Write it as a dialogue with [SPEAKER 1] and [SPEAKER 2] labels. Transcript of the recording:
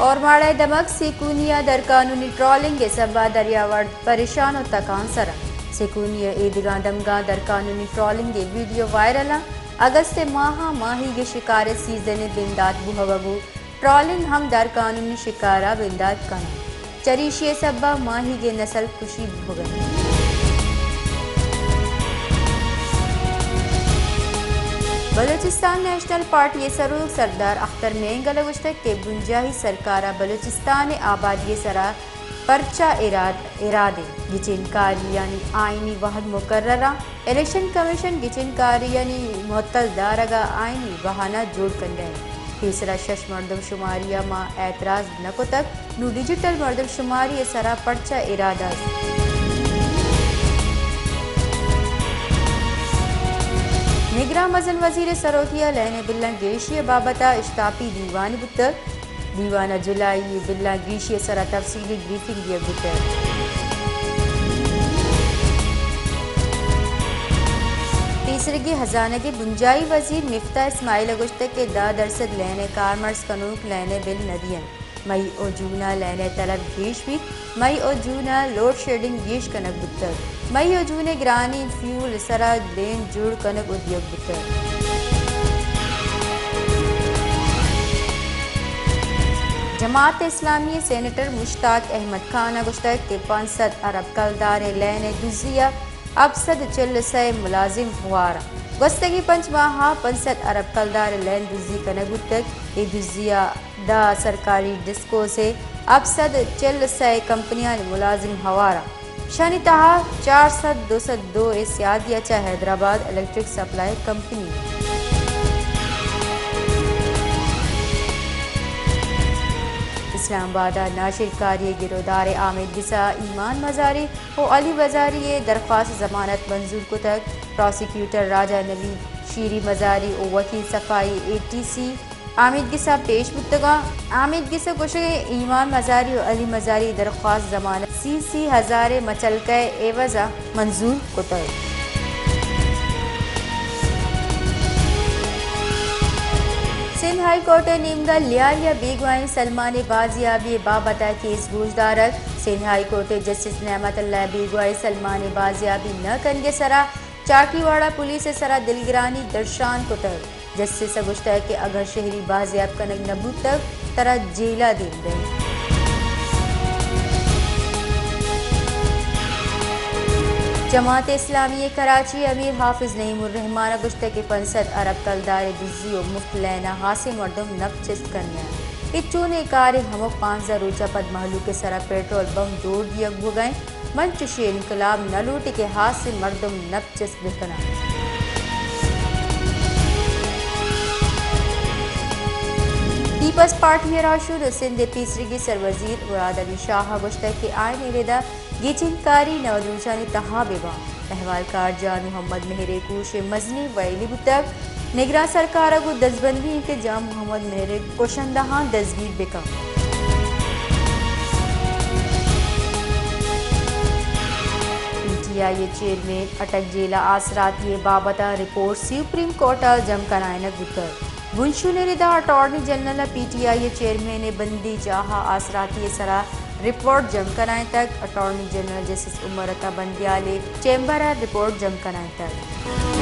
[SPEAKER 1] اور ماڑے دمک سیکونیا در قانونی ٹرالنگ سبا دریاوڑ پریشان و تکان سرا سیکونیا ایدگاں دمگاں در قانونی ٹرالنگ ویڈیو وائرل اگست ماہی کے شکار سیزن بنداد بوہوگو ٹرالنگ ہم در قانونی شکارہ بنداد کنا چریشی سبا ماہی کے نسل خوشی بھگن بلوچستان نیشنل پارٹی سرو سردار اختر مینگل گشتک کے بنجاہی سرکارہ بلوچستان آبادی سرا پرچہ ارادے گچنکاری یعنی آئینی وحد مقررہ الیکشن کمیشن گچنکاری یعنی معطل دارگا آئینی بہانہ جوڑ کندے تیسرا شش مردم شماریہ ماں اعتراض نکو تک نو ڈیجیٹل مردم شماری سرا پرچہ ارادہ نگراں مزن وزیر سروتیا لین بلن گیشی بابتا اشتاپی دیوان بتر دیوانہ جولائی بلن گیشی سرا تفصیلی بریفنگ دیا بتر تیسرگی ہزانہ کے بنجائی وزیر مفتاح اسماعیل گشتک کے 10% لینے کارمرز کنوک لینے بل ندین مئی او جونا لینے طلب گیش بھی مئی او جونا لوڈ شیڈنگ گیش کنک بتر مئی او جونے گرانی فیول سرا لین جوڑ کنک ادیوگ بتر جماعت اسلامی سینیٹر مشتاق احمد خان گشتک کے 500 ارب کلدار لینے دزیہ اب 140 ملازم ہوارا گستگی 5 ماہا 500 ارب کلدار لین دزی کنک بتک ای دزیہ دا سرکاری ڈسکو سے اب 140 کمپنیاں ملازم ہوارا شانی تہا 400-202 سیادیہ چا حیدرآباد الیکٹرک سپلائی کمپنی اسلام آباد ناشر کاری گرودار عامد گسا ایمان مزاری و علی بزاری درخواست ضمانت منظور کو تک پروسیکیوٹر راجہ نوی شیری مزاری و وکیل صفائی ATC عامد گسا پیش بتگا عامد گسا کشے ایمان مزاری و علی مزاری درخواست ضمانت 30,000 مچلکے ایوزا منظور کو تک سندھ ہائی کورٹ نیمگا لیاریہ بیگوائیں سلمان بازیابی بابتا کیس گوشدارت Sindh high court justice Nemat Ullah بیگوائی Salman بازیابی نہ کنگے سرا چاٹی واڑہ پولیس سرا دلگرانی درشان کتر جسٹس گشتہ ہے کہ اگر شہری بازیاب کنگ نبود تک ترا جیلا دین گئی جماعت اسلامی کراچی امیر حافظ نعیم الرحمان گشتہ کے 500 ارب کلدار دزی و مفت لینا حاصل مردم نب چست کنیا اچونے کار ہمو 5,000 روچہ پد محلو کے سرا پیٹرول بم جوڑ دیا ہو گئے منچشی انقلاب نہ لوٹے کے حاصل مردم نب چست بکنا پیپلز پارٹی راشد سندھ تیسرگی سروزیر مراد علی شاہ گشتہ کے آئین ریدہ گیچن کاری نودروچانی تہا بیبا احوال کار جان محمد مہرے کوش مزنی ویلی بتک نگراں سرکارہ کو دزبندی کے جام محمد مہرے کوشندہاں دزگیر بکا PTI چیئرمین اٹک جیلا آسراتی بابتا رپورٹ سپریم کورٹا جم کنائنک بتر بنشو نے ردا اٹارنی جنرل PTI چیئرمین بندی جاہا آسراتی سرا رپورٹ جم کنائیں تک attorney general justice Umar Ata بندیالے chamber report جم کنائیں تک